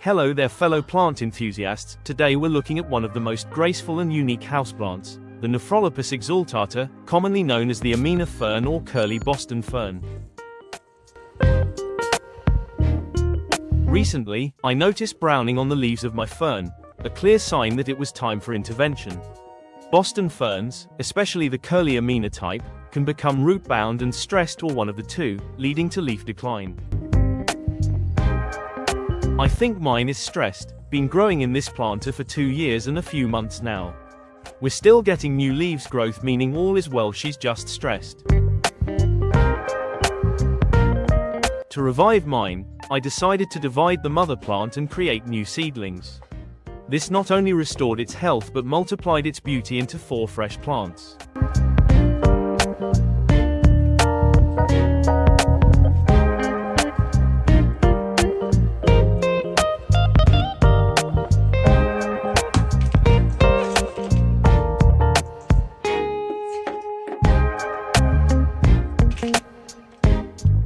Hello there fellow plant enthusiasts, today we're looking at one of the most graceful and unique houseplants, the Nephrolophus exultata, commonly known as the Emina fern or curly Boston fern. Recently, I noticed browning on the leaves of my fern, a clear sign that it was time for intervention. Boston ferns, especially the curly Emina type, can become root-bound and stressed or one of the two, leading to leaf decline. I think mine is stressed, been growing in this planter for 2 years and a few months now. We're still getting new leaves growth, meaning all is well, she's just stressed. To revive mine, I decided to divide the mother plant and create new seedlings. This not only restored its health but multiplied its beauty into 4 fresh plants.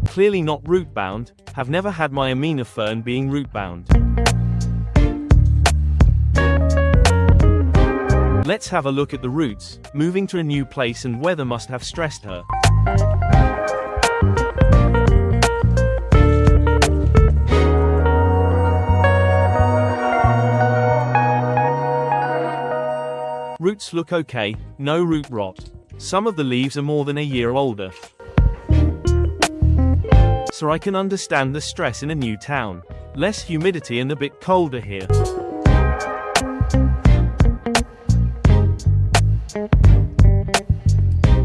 Clearly not root-bound, have never had my Emina fern being root-bound. Let's have a look at the roots. Moving to a new place and weather must have stressed her. Roots look okay, no root rot. Some of the leaves are more than a year older. So I can understand the stress in a new town. Less humidity and a bit colder here.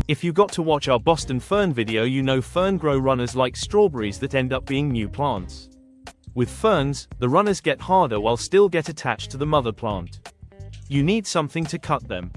If you got to watch our Boston fern video, you know fern grow runners like strawberries that end up being new plants. With ferns, the runners get harder while still get attached to the mother plant. You need something to cut them.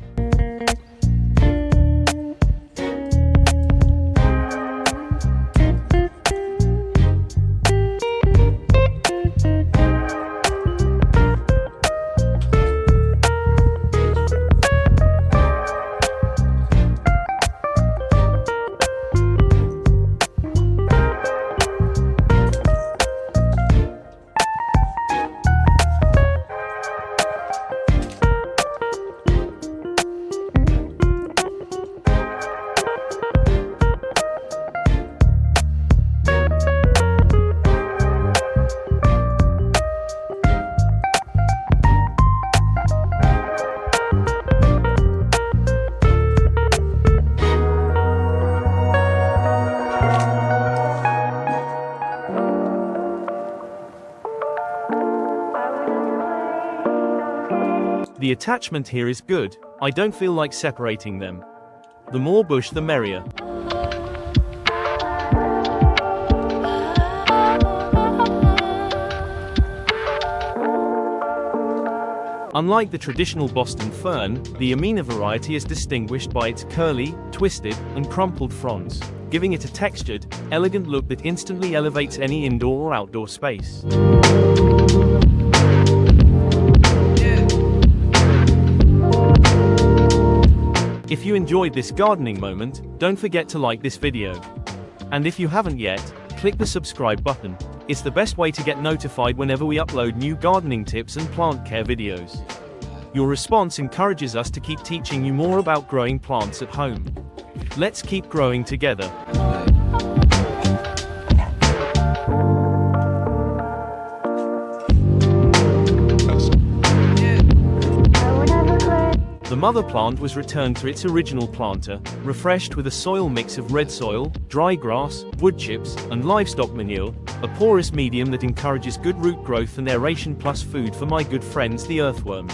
The attachment here is good, I don't feel like separating them. The more bush the merrier. Unlike the traditional Boston fern, the Emina variety is distinguished by its curly, twisted, and crumpled fronds, giving it a textured, elegant look that instantly elevates any indoor or outdoor space. If you enjoyed this gardening moment, don't forget to like this video. And if you haven't yet, click the subscribe button. It's the best way to get notified whenever we upload new gardening tips and plant care videos. Your response encourages us to keep teaching you more about growing plants at home. Let's keep growing together. The mother plant was returned to its original planter, refreshed with a soil mix of red soil, dry grass, wood chips, and livestock manure, a porous medium that encourages good root growth and aeration plus food for my good friends the earthworms.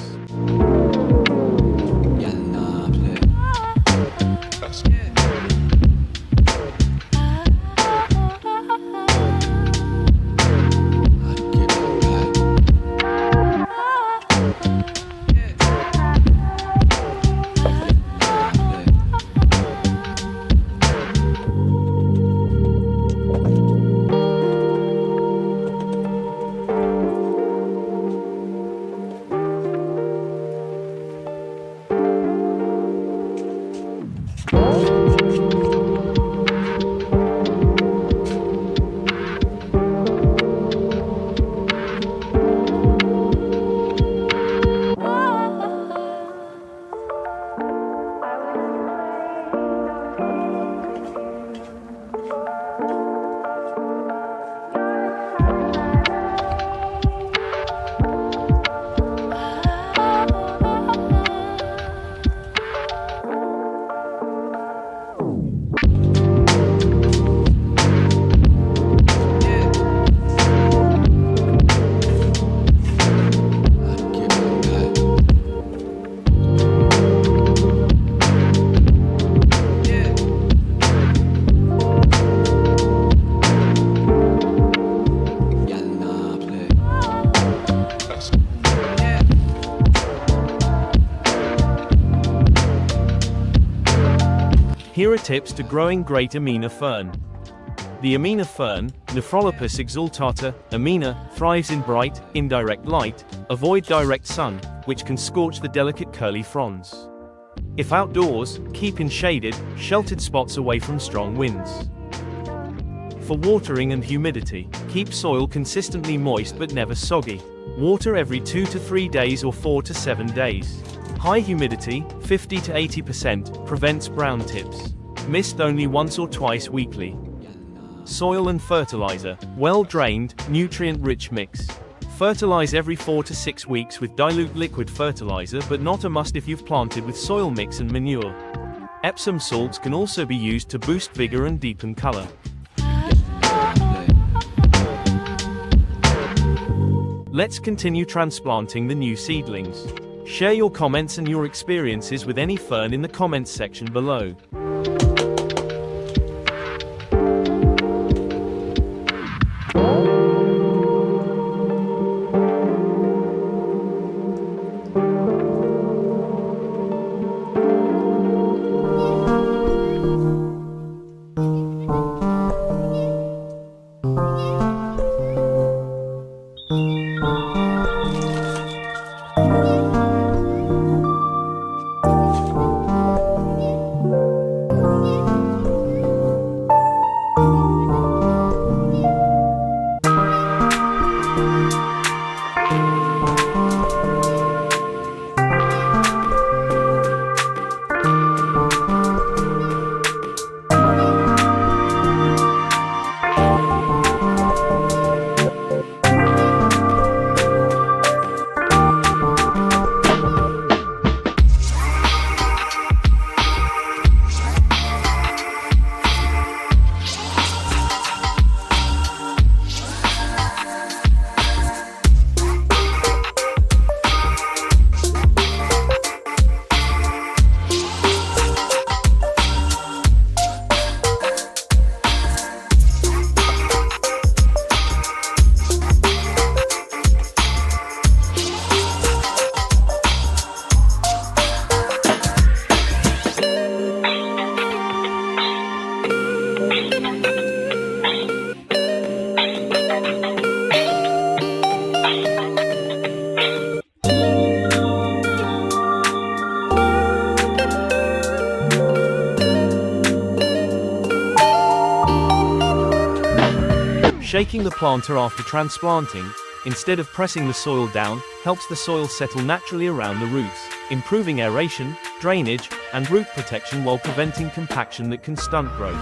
Here are tips to growing great Emina fern. The Emina fern, Nephrolophus exultata, Emina, thrives in bright, indirect light. Avoid direct sun, which can scorch the delicate curly fronds. If outdoors, keep in shaded, sheltered spots away from strong winds. For watering and humidity, keep soil consistently moist but never soggy. Water every 2 to 3 days or 4 to 7 days. High humidity, 50 to 80%, prevents brown tips. Mist only once or twice weekly. Soil and fertilizer, well-drained, nutrient-rich mix. Fertilize every 4 to 6 weeks with dilute liquid fertilizer, but not a must if you've planted with soil mix and manure. Epsom salts can also be used to boost vigor and deepen color. Let's continue transplanting the new seedlings. Share your comments and your experiences with any fern in the comments section below. Shaking the planter after transplanting, instead of pressing the soil down, helps the soil settle naturally around the roots, improving aeration, drainage, and root protection while preventing compaction that can stunt growth.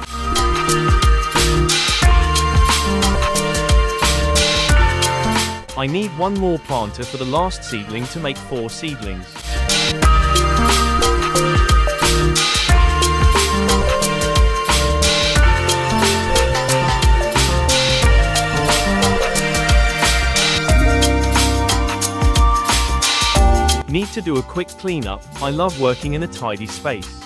I need one more planter for the last seedling to make 4 seedlings. Need to do a quick cleanup. I love working in a tidy space.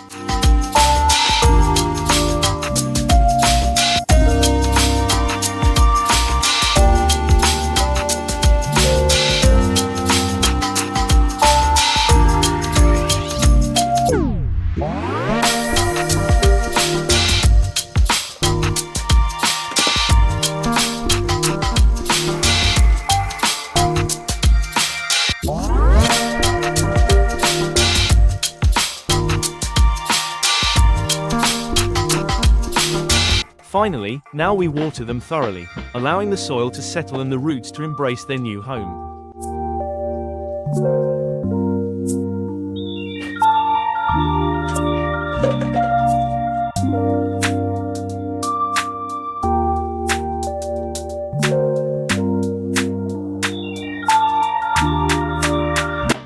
Finally, now we water them thoroughly, allowing the soil to settle and the roots to embrace their new home.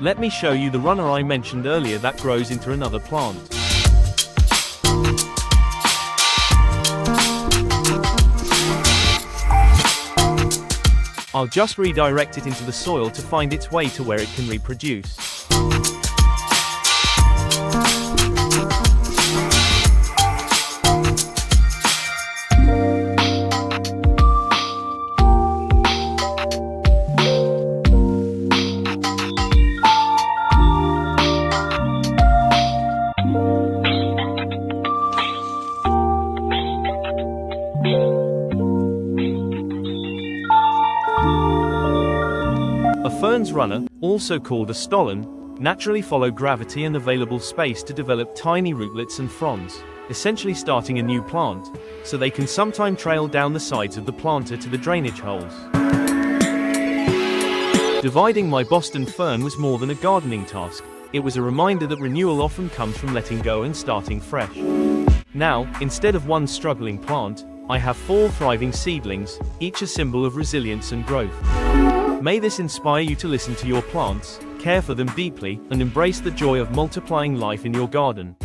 Let me show you the runner I mentioned earlier that grows into another plant. I'll just redirect it into the soil to find its way to where it can reproduce. Fern's runner, also called a stolon, naturally follow gravity and available space to develop tiny rootlets and fronds, essentially starting a new plant, so they can sometime trail down the sides of the planter to the drainage holes. Dividing my Boston fern was more than a gardening task. It was a reminder that renewal often comes from letting go and starting fresh. Now, instead of one struggling plant, I have 4 thriving seedlings, each a symbol of resilience and growth. May this inspire you to listen to your plants, care for them deeply, and embrace the joy of multiplying life in your garden.